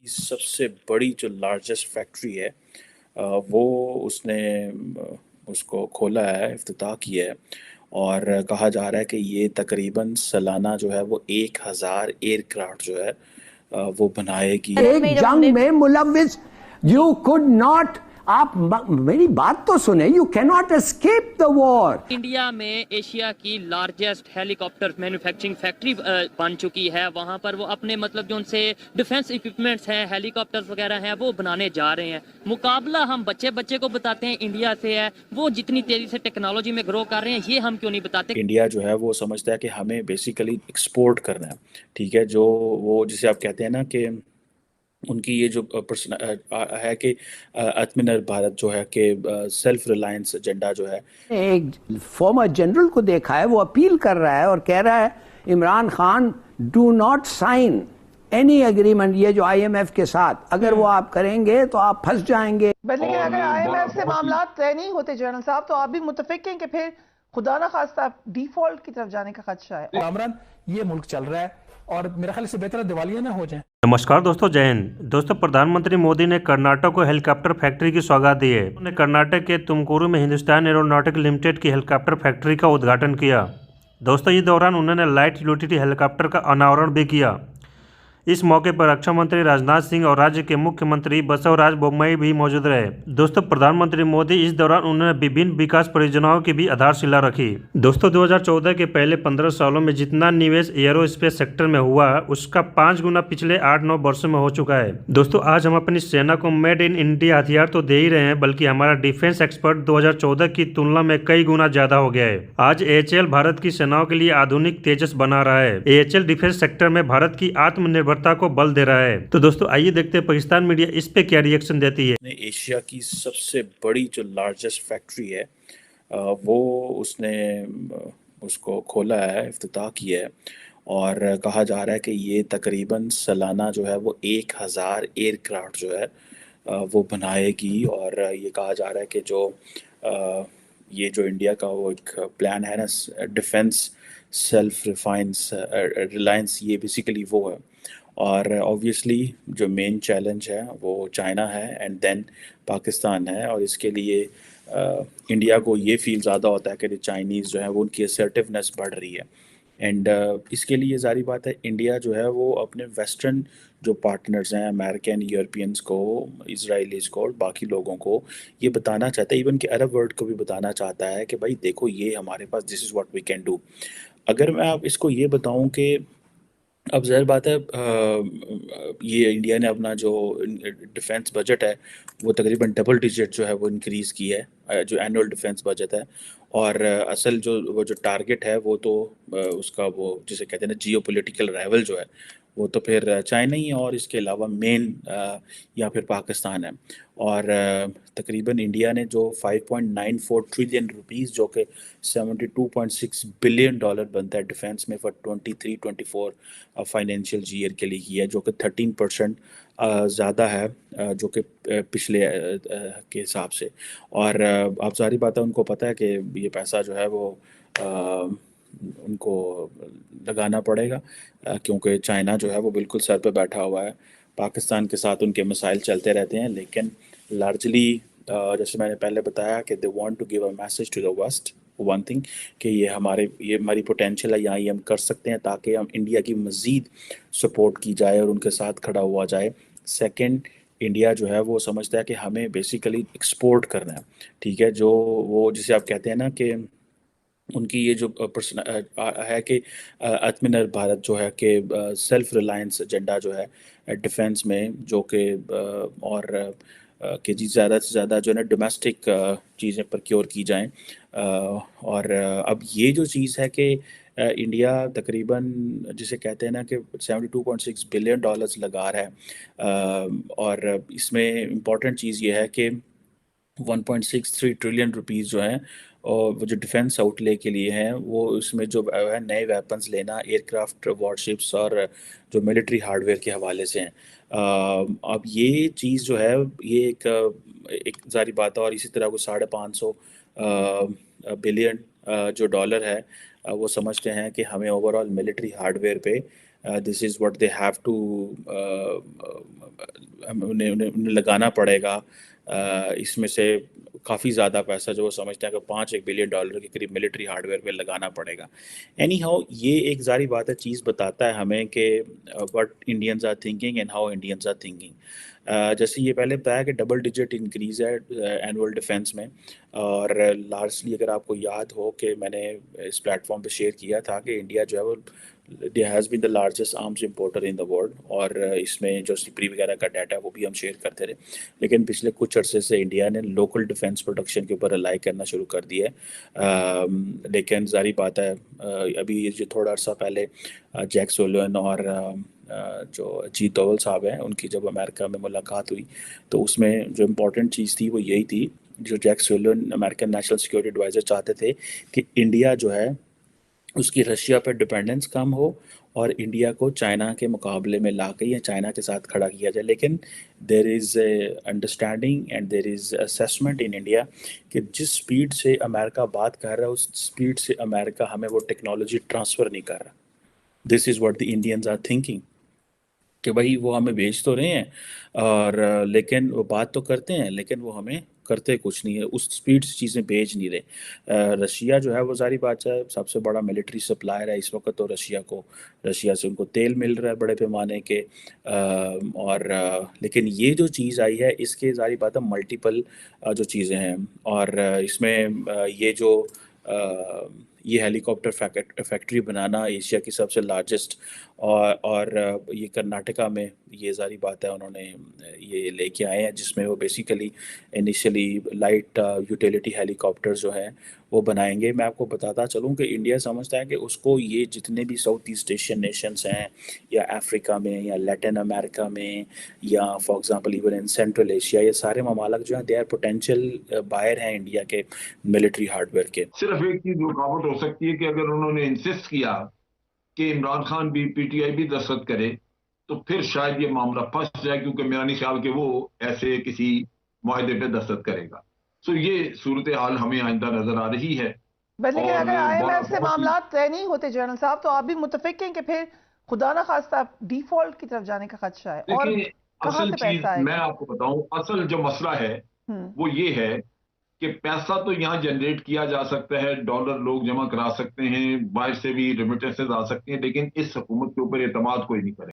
सबसे बड़ी जो लार्जेस्ट फैक्ट्री है वो उसने उसको खोला है, इफ्तिताह किया है। और कहा जा रहा है कि ये तकरीबन सालाना जो है वो 1000 एयरक्राफ्ट जो है वो बनाएगी। एक जंग में मुलविस यू कुड नॉट। आप मेरी बात तो सुने। You can not escape the war. India में एशिया की लार्जेस्ट हेलीकॉप्टर मैन्युफैक्चरिंग फैक्ट्री बन चुकी है। वहां पर वो अपने मतलब जो उनसे डिफेंस इक्विपमेंट्स हैं, हेलीकॉप्टर्स वगैरह हैं, वो बनाने जा रहे हैं। मुकाबला हम बच्चे बच्चे को बताते हैं इंडिया से है, वो जितनी तेजी से टेक्नोलॉजी में ग्रो कर रहे हैं ये हम क्यों नहीं बताते। इंडिया जो है वो समझता है कि हमें बेसिकली एक्सपोर्ट करना है, ठीक है। जो वो जिसे आप कहते हैं ना कि उनकी ये जो है कि आत्मनिर्भर भारत जो है कि सेल्फ रिलायंस एजेंडा जो है। एक फॉर्मर जनरल को देखा है, वो अपील कर रहा है और कह रहा है Imran Khan do not sign any agreement, ये जो आईएमएफ के साथ, अगर वो आप करेंगे तो आप फंस जाएंगे। लेकिन अगर आईएमएफ से मामला तय नहीं होते जनरल साहब, तो आप भी मुतफिक हैं कि फिर खुदा ना खास्ता डिफॉल्ट की तरफ जाने का खदशा है। कामरान ये मुल्क चल रहा है और मेरे ख्याल से बेहतर दिवालिया ना हो जाए। नमस्कार दोस्तों, जय हिंद। दोस्तों, प्रधानमंत्री मोदी ने कर्नाटक को हेलीकॉप्टर फैक्ट्री की सौगात दी है। उन्होंने कर्नाटक के तुमकुरू में हिंदुस्तान एरोनॉटिक लिमिटेड की हेलीकॉप्टर फैक्ट्री का उद्घाटन किया। दोस्तों, इस दौरान उन्होंने लाइट यूटिलिटी हेलीकॉप्टर का अनावरण भी किया। इस मौके पर रक्षा मंत्री राजनाथ सिंह और राज्य के मुख्यमंत्री बसवराज बोम्मई भी मौजूद रहे। दोस्तों, प्रधानमंत्री मोदी इस दौरान उन्होंने विभिन्न विकास परियोजनाओं की भी आधारशिला रखी। दोस्तों, 2014 के पहले 15 सालों में जितना निवेश एयरोस्पेस सेक्टर में हुआ उसका 5 गुना पिछले 8-9 वर्षों में हो चुका है। दोस्तों, आज हम अपनी सेना को मेड इन इंडिया हथियार तो दे ही रहे हैं, बल्कि हमारा डिफेंस एक्सपर्ट 2014 की तुलना में कई गुना ज्यादा हो गया है। आज AHL भारत की सेनाओं के लिए आधुनिक तेजस बना रहा है। AHL डिफेंस सेक्टर में भारत की आत्मनिर्भर को बल दे रहा है। तो दोस्तों, आइए देखते हैं पाकिस्तान मीडिया इस पे क्या रिएक्शन देती है। एशिया की सबसे बड़ी जो लार्जेस्ट फैक्ट्री है वो उसने उसको खोला है, इफ्तिताह किया है। और कहा जा रहा है कि ये तकरीबन सालाना जो है वो 1000 एयरक्राफ्ट जो है वो बनाएगी। और ये कहा जा रहा है कि जो ये जो इंडिया का वो एक प्लान है ना, डिफेंस सेल्फ रिलायंस, ये बेसिकली वो है। और ऑब्वियसली जो मेन चैलेंज है वो चाइना है एंड देन पाकिस्तान है। और इसके लिए इंडिया को ये फील ज़्यादा होता है कि चाइनीज़ जो है वो उनकी असर्टिवनेस बढ़ रही है। एंड इसके लिए जारी बात है, इंडिया जो है वो अपने वेस्टर्न जो पार्टनर्स हैं, अमेरिकन, यूरोपियंस को, इसराइलीज़ को और बाकी लोगों को ये बताना चाहता है, इवन कि अरब वर्ल्ड को भी बताना चाहता है कि भाई देखो ये हमारे पास, this is what we can do. अगर मैं आप इसको ये बताऊं कि अब ज़ाहिर बात है ये इंडिया ने अपना जो डिफेंस बजट है वो तकरीबन डबल डिजिट जो है वो इंक्रीज़ की है, जो एनुअल डिफेंस बजट है। और असल जो वो जो टारगेट है वो तो उसका वो जिसे कहते हैं ना जियो पोलिटिकल राइवल जो है वो तो फिर चाइना ही है, और इसके अलावा मेन या फिर पाकिस्तान है। और तकरीबन इंडिया ने जो 5.94 ट्रिलियन रुपीस जो कि 72.6 बिलियन डॉलर बनता है डिफेंस में फॉर 23-24 फाइनेंशियल ईयर के लिए किया है, जो कि 13% ज़्यादा है जो कि पिछले के हिसाब से। और आप सारी बात है, उनको पता है कि ये पैसा जो है वो उनको लगाना पड़ेगा क्योंकि चाइना जो है वो बिल्कुल सर पे बैठा हुआ है। पाकिस्तान के साथ उनके मसाइल चलते रहते हैं, लेकिन लार्जली जैसे मैंने पहले बताया कि they want to give a message to the West one thing कि ये हमारी पोटेंशियल है, यहाँ ये हम कर सकते हैं ताकि हम इंडिया की मज़ीद सपोर्ट की जाए और उनके साथ खड़ा हुआ जाए। सेकंड, इंडिया जो है वो समझता है कि हमें बेसिकली एक्सपोर्ट करना है, ठीक है। जो वो जिसे आप कहते हैं ना कि उनकी ये जो है कि आत्मनिर्भर भारत जो है कि सेल्फ रिलायंस एजेंडा जो है डिफेंस में, जो कि और कि जी ज़्यादा से ज़्यादा जो है ना डोमेस्टिक चीज़ें प्रोक्योर की जाएं। और अब ये जो चीज़ है कि इंडिया तकरीबन जिसे कहते हैं ना कि 72.6 बिलियन डॉलर्स लगा रहा है। और इसमें इम्पॉर्टेंट चीज़ ये है कि 1.63 ट्रिलियन रुपीस जो हैं और वो जो डिफेंस आउटले के लिए हैं, वो उसमें जो है नए वेपन्स लेना, एयरक्राफ्ट, वॉरशिप्स और जो मिलिट्री हार्डवेयर के हवाले से हैं। अब ये चीज़ जो है ये एक जारी बात है। और इसी तरह वो 550 बिलियन जो डॉलर है वो समझते हैं कि हमें ओवरऑल मिलिट्री हार्डवेयर पे this is what they have to, उन्हें उन्हें उन्हें लगाना पड़ेगा। इसमें से काफ़ी ज़्यादा पैसा जो वो समझते हैं कि $5 बिलियन के करीब मिलिट्री हार्डवेयर पे लगाना पड़ेगा। एनी हाउ ये एक ज़ाहिर बात है, चीज़ बताता है हमें कि what Indians are thinking and how Indians are thinking. जैसे ये पहले बताया कि डबल डिजिट इंक्रीज़ है एनुअल डिफेंस में, और लार्जली अगर आपको याद हो कि मैंने इस प्लेटफॉर्म पे शेयर किया था कि इंडिया जो है वो India has been the largest arms importer in the world, और इसमें जो सिपरी वगैरह का डाटा है वो भी हम शेयर करते रहे। लेकिन पिछले कुछ अरसे से इंडिया ने लोकल डिफेंस प्रोडक्शन के ऊपर रिलाई करना शुरू कर दिया है। लेकिन जारी बात है, अभी ये जो थोड़ा अर्सा पहले जैक सोलन और जो अजीत डोवल साहब हैं उनकी जब अमेरिका में मुलाकात हुई, तो उसमें जो इम्पोर्टेंट चीज़ थी वो यही थी, जो Jake Sullivan American national security adviser चाहते थे कि इंडिया जो है उसकी रशिया पर डिपेंडेंस कम हो और इंडिया को चाइना के मुकाबले में ला के या चाइना के साथ खड़ा किया जाए। लेकिन there is understanding and there is assessment in India कि जिस स्पीड से अमेरिका बात कर रहा है उस स्पीड से अमेरिका हमें वो टेक्नोलॉजी ट्रांसफ़र नहीं कर रहा। This is what the Indians are thinking कि भाई वो हमें भेज तो रहे हैं, और लेकिन वो बात तो करते हैं लेकिन वो हमें करते कुछ नहीं है, उस स्पीड से चीज़ें भेज नहीं रहे। रशिया जो है वो सारी बात है सबसे बड़ा मिलिट्री सप्लायर है इस वक्त, तो रशिया से उनको तेल मिल रहा है बड़े पैमाने के। और लेकिन ये जो चीज़ आई है इसके सारी बात है मल्टीपल जो चीज़ें हैं, और इसमें ये जो ये हेलीकॉप्टर फैक्ट्री बनाना एशिया की सबसे लार्जेस्ट, और ये कर्नाटका में ये सारी बात है उन्होंने ये लेके आए हैं, जिसमें वो basically initially light utility helicopter जो हैं वो बनाएंगे। मैं आपको बताता चलूँ कि इंडिया समझता है कि उसको ये जितने भी साउथ ईस्ट एशियन नेशंस हैं या अफ्रीका में या लैटिन अमेरिका में या for example even in central Asia, ये सारे ममालिक जो हैं दे आर पोटेंशियल बायर हैं इंडिया के मिलिट्री हार्डवेयर के। सिर्फ एक चीज रुकावट हो सकती है कि अगर उन्होंने इंसिस्ट किया कि इमरान खान भी पीटीआई भी दस्तखत करे तो फिर शायद ये मामला फंस जाए, क्योंकि मेरा नहीं ख्याल कि वो ऐसे किसी मुआहदे पे दस्तखत करेगा। सो ये सूरत हाल हमें आइंदा नजर आ रही है। बट लेकिन अगर आईएमएफ से मामला तय नहीं होते जनरल साहब, तो आप भी मुतफिक हैं कि फिर खुदा ना खास्ता डिफॉल्ट की तरफ जाने का खदशा है, और कहाँ असल से चीज पैसा आएगा? मैं आपको बताऊं, असल जो मसला है वो ये है कि पैसा तो यहाँ जनरेट किया जा सकता है, डॉलर लोग जमा करा सकते हैं, बाहर से भी रेमिटेंसेस आ सकती हैं, लेकिन इस हुकूमत के ऊपर एतमाद कोई नहीं करेगा।